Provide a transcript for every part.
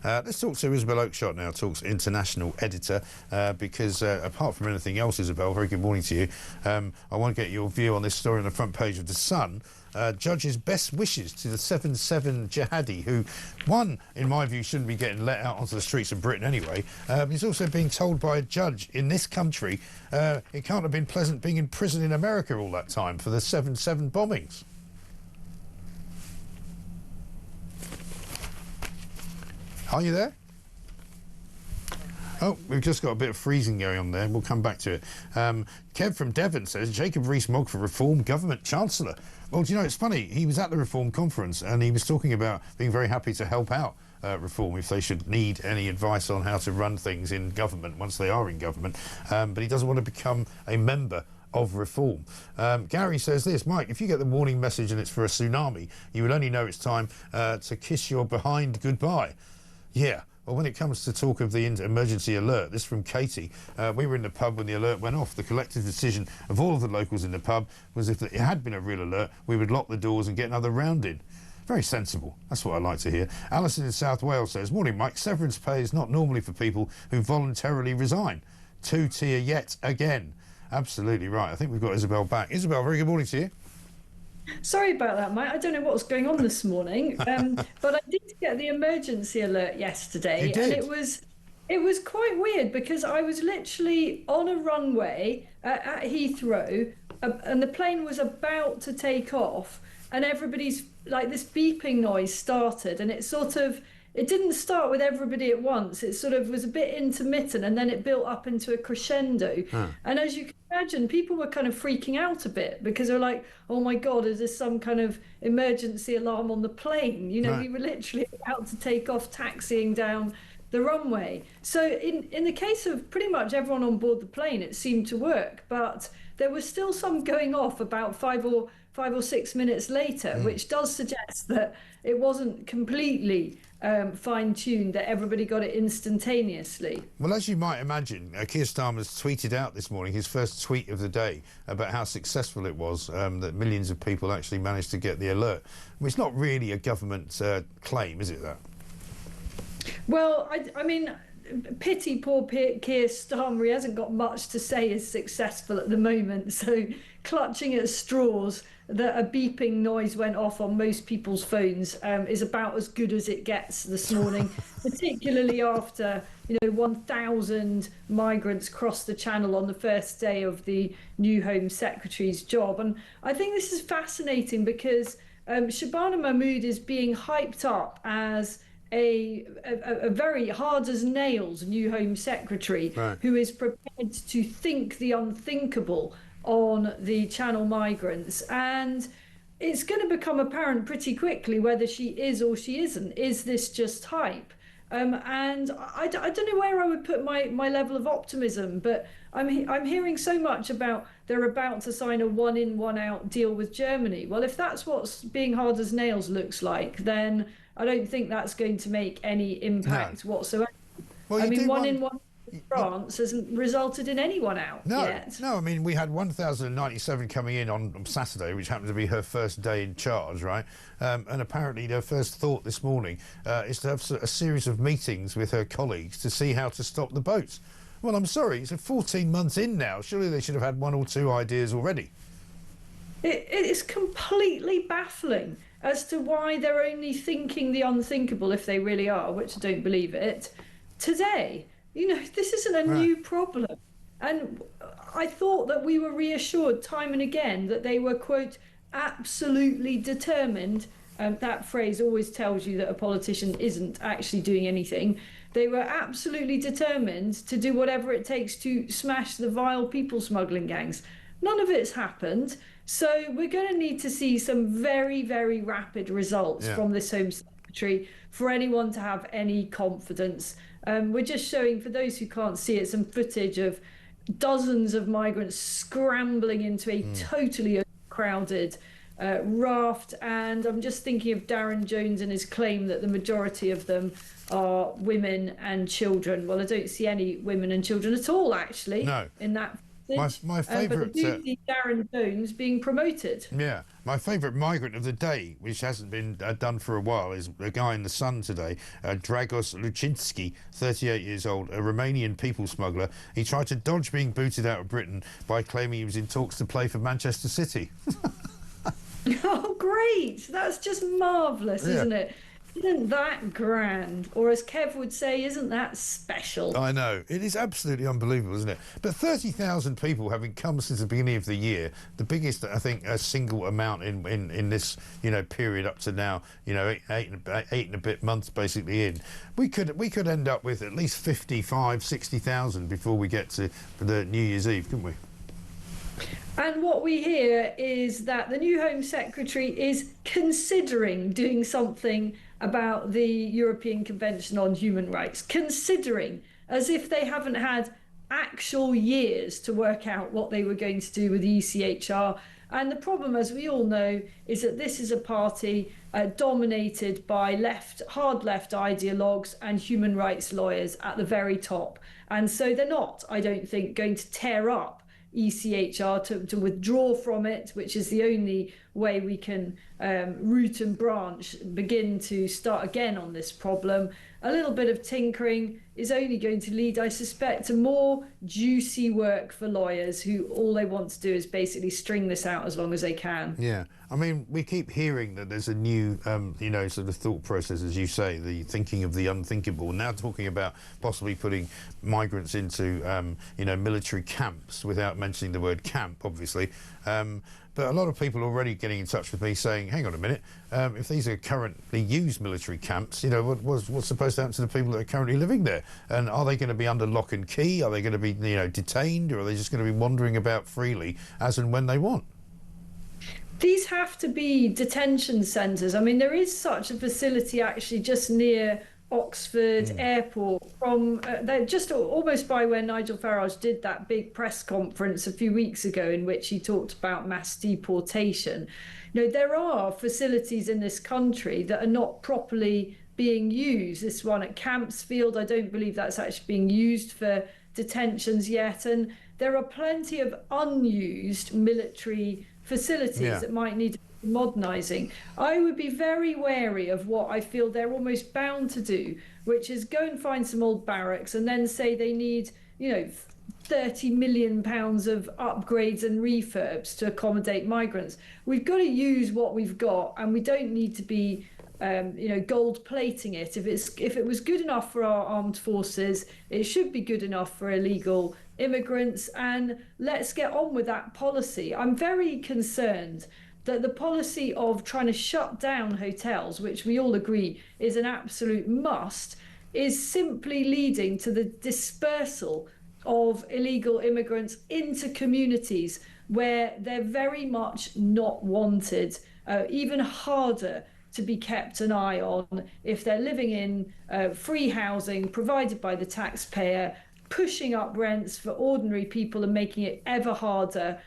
Let's talk to Isabel Oakeshott now, Talk's international editor, because apart from anything else, Isabel, very good morning to you. I want to get your view on this story on the front page of The Sun. Judges' best wishes to the 7-7 jihadi, who, one, in my view, shouldn't be getting let out onto the streets of Britain anyway. He's also being told by a judge in this country it can't have been pleasant being in prison in America all that time for the 7-7 bombings. Are you there? Oh, we've just got a bit of freezing going on there. We'll come back to it. Kev from Devon says, Jacob Rees-Mogg for Reform Government Chancellor. Well, do you know, it's funny. He was at the Reform Conference and he was talking about being very happy to help out Reform if they should need any advice on how to run things in government once they are in government. But he doesn't want to become a member of Reform. Gary says this, Mike, if you get the warning message and it's for a tsunami, you will only know it's time to kiss your behind goodbye. Yeah. Well, when it comes to talk of the emergency alert, this from Katie, we were in the pub when the alert went off. The collective decision of all of the locals in the pub was if it had been a real alert, we would lock the doors and get another round in. Very sensible. That's what I like to hear. Alison in South Wales says, morning, Mike. Severance pay is not normally for people who voluntarily resign. Two-tier yet again. Absolutely right. I think we've got Isabel back. Isabel, very good morning to you. Sorry about that, Mike. I don't know what was going on this morning, but I did get the emergency alert yesterday, and it was quite weird because I was literally on a runway at Heathrow, and the plane was about to take off, and everybody's like this beeping noise started, and it didn't start with everybody at once. It sort of was a bit intermittent, and then it built up into a crescendo. And as you can imagine, people were kind of freaking out a bit because they're like, oh my God, is this some kind of emergency alarm on the plane? You know, we were literally about to take off, taxiing down the runway. So in the case of pretty much everyone on board the plane, it seemed to work, but there was still some going off about 5 or 6 minutes later, which does suggest that it wasn't completely fine-tuned, that everybody got it instantaneously. Well, as you might imagine, Keir Starmer's tweeted out this morning his first tweet of the day about how successful it was, that millions of people actually managed to get the alert. Well, it's not really a government claim, is it, that? Well, I mean, pity poor Keir Starmer. He hasn't got much to say is successful at the moment, so clutching at straws that a beeping noise went off on most people's phones is about as good as it gets this morning, particularly after 1,000 migrants crossed the channel on the first day of the new Home Secretary's job. And I think this is fascinating because Shabana Mahmood is being hyped up as a very hard as nails new Home Secretary, who is prepared to think the unthinkable on the Channel migrants. And it's going to become apparent pretty quickly whether she is or she isn't. Is this just hype? And I don't know where I would put my level of optimism, but I'm hearing so much about they're about to sign a one-in, one-out deal with Germany. Well, if that's what's being hard as nails looks like, then I don't think that's going to make any impact whatsoever. Well, I mean, one in, one France hasn't resulted in anyone out yet. No, I mean, we had 1,097 coming in on Saturday, which happened to be her first day in charge, right? And apparently their first thought this morning is to have a series of meetings with her colleagues to see how to stop the boats. Well, I'm sorry, it's 14 months in now. Surely they should have had 1 or 2 ideas already. It is completely baffling as to why they're only thinking the unthinkable, if they really are, which I don't believe it, today. This isn't a new problem. And I thought that we were reassured time and again that they were, quote, absolutely determined. That phrase always tells you that a politician isn't actually doing anything. They were absolutely determined to do whatever it takes to smash the vile people smuggling gangs. None of it's happened. So we're going to need to see some very, very rapid results from this Home Secretary for anyone to have any confidence. We're just showing, for those who can't see it, some footage of dozens of migrants scrambling into a totally crowded raft. And I'm just thinking of Darren Jones and his claim that the majority of them are women and children. Well, I don't see any women and children at all, actually, in that My but I favourite. do see Darren Jones being promoted. Yeah, my favourite migrant of the day, which hasn't been done for a while, is a guy in the Sun today, Dragos Lucinski, 38 years old, a Romanian people smuggler. He tried to dodge being booted out of Britain by claiming he was in talks to play for Manchester City. Oh, great! That's just marvellous, isn't it? Isn't that grand? Or as Kev would say, isn't that special? I know. It is absolutely unbelievable, isn't it? But 30,000 people having come since the beginning of the year, the biggest, I think, a single amount in this, period up to now, eight and a bit months basically in. We could end up with at least 55, 60,000 before we get to the New Year's Eve, couldn't we? And what we hear is that the new Home Secretary is considering doing something about the European Convention on Human Rights. Considering, as if they haven't had actual years to work out what they were going to do with the ECHR. And the problem, as we all know, is that this is a party dominated by hard left ideologues and human rights lawyers at the very top. And so they're not, I don't think, going to tear up ECHR to withdraw from it, which is the only way we can root and branch, begin to start again on this problem. A little bit of tinkering is only going to lead, I suspect, to more juicy work for lawyers who all they want to do is basically string this out as long as they can. Yeah, I mean, we keep hearing that there's a new, sort of thought process, as you say, the thinking of the unthinkable. Now talking about possibly putting migrants into, military camps without mentioning the word camp, obviously. But a lot of people are already getting in touch with me saying, hang on a minute, if these are currently used military camps, what's supposed to happen to the people that are currently living there? And are they going to be under lock and key? Are they going to be, detained? Or are they just going to be wandering about freely as and when they want? These have to be detention centres. I mean, there is such a facility actually just near Oxford Airport, from they're just almost by where Nigel Farage did that big press conference a few weeks ago in which he talked about mass deportation. There are facilities in this country that are not properly being used. This one at Campsfield, I don't believe that's actually being used for detentions yet. And there are plenty of unused military facilities that might need modernising. I would be very wary of what I feel they're almost bound to do, which is go and find some old barracks and then say they need, £30 million of upgrades and refurbs to accommodate migrants. We've got to use what we've got, and we don't need to be gold plating it. If it was good enough for our armed forces, it should be good enough for illegal immigrants, and let's get on with that policy. I'm very concerned that the policy of trying to shut down hotels, which we all agree is an absolute must, is simply leading to the dispersal of illegal immigrants into communities where they're very much not wanted, even harder to be kept an eye on if they're living in free housing provided by the taxpayer, pushing up rents for ordinary people and making it ever harder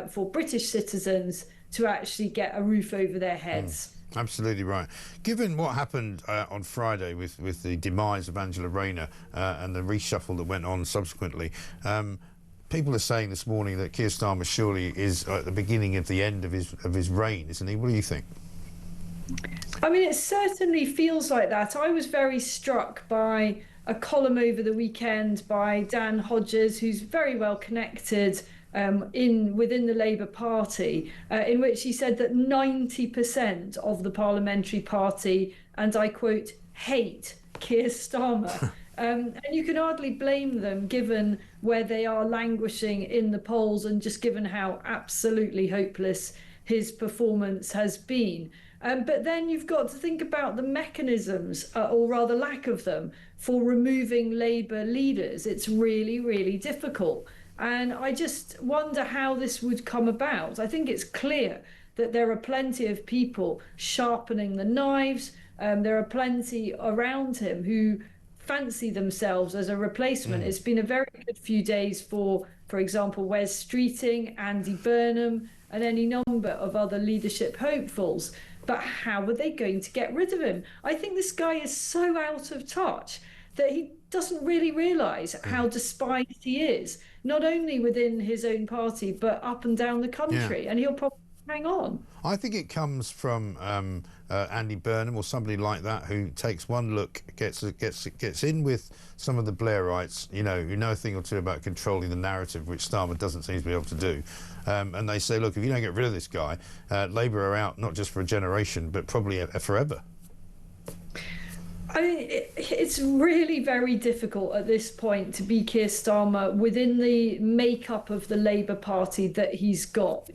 for British citizens to actually get a roof over their heads. Absolutely right. Given what happened on Friday with the demise of Angela Rayner and the reshuffle that went on subsequently, people are saying this morning that Keir Starmer surely is at the beginning of the end of his reign, isn't he? What do you think? I mean, it certainly feels like that. I was very struck by a column over the weekend by Dan Hodges, who's very well connected within the Labour Party, in which he said that 90% of the parliamentary party, and I quote, hate Keir Starmer. And you can hardly blame them given where they are languishing in the polls and just given how absolutely hopeless his performance has been. But then you've got to think about the mechanisms, or rather lack of them, for removing Labour leaders. It's really, really difficult. And I just wonder how this would come about. I think it's clear that there are plenty of people sharpening the knives. There are plenty around him who fancy themselves as a replacement. It's been a very good few days for example, Wes Streeting, Andy Burnham, and any number of other leadership hopefuls. But how are they going to get rid of him? I think this guy is so out of touch that he doesn't really realise how despised he is, not only within his own party, but up and down the country. And he'll probably hang on. I think it comes from Andy Burnham or somebody like that, who takes one look, gets in with some of the Blairites, who know a thing or two about controlling the narrative, which Starmer doesn't seem to be able to do. And they say, look, if you don't get rid of this guy, Labour are out not just for a generation, but probably forever. I mean, it's really very difficult at this point to be Keir Starmer within the makeup of the Labour Party that he's got.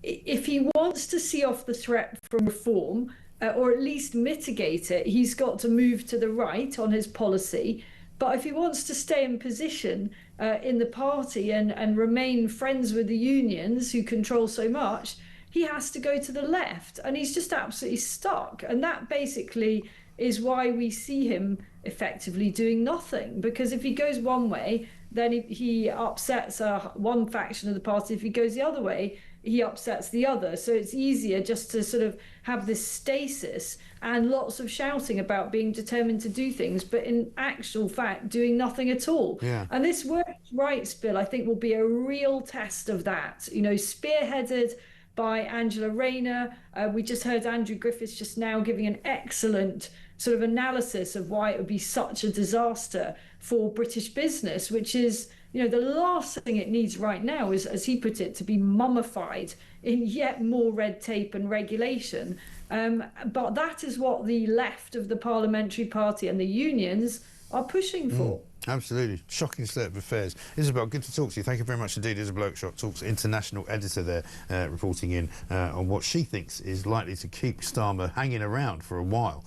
If he wants to see off the threat from reform, or at least mitigate it, he's got to move to the right on his policy. But if he wants to stay in position in the party and remain friends with the unions who control so much, he has to go to the left. And he's just absolutely stuck. And that basically is why we see him effectively doing nothing. Because if he goes one way, then he upsets one faction of the party. If he goes the other way, he upsets the other. So it's easier just to sort of have this stasis and lots of shouting about being determined to do things, but in actual fact, doing nothing at all. Yeah. And this workers' rights bill, I think, will be a real test of that, spearheaded by Angela Rayner. We just heard Andrew Griffiths just now giving an excellent sort of analysis of why it would be such a disaster for British business, which is, the last thing it needs right now is, as he put it, to be mummified in yet more red tape and regulation. But that is what the left of the parliamentary party and the unions are pushing for. Absolutely. Shocking state of affairs. Isabel, good to talk to you. Thank you very much indeed. Isabel Oakeshott, Talks international editor there, reporting in on what she thinks is likely to keep Starmer hanging around for a while.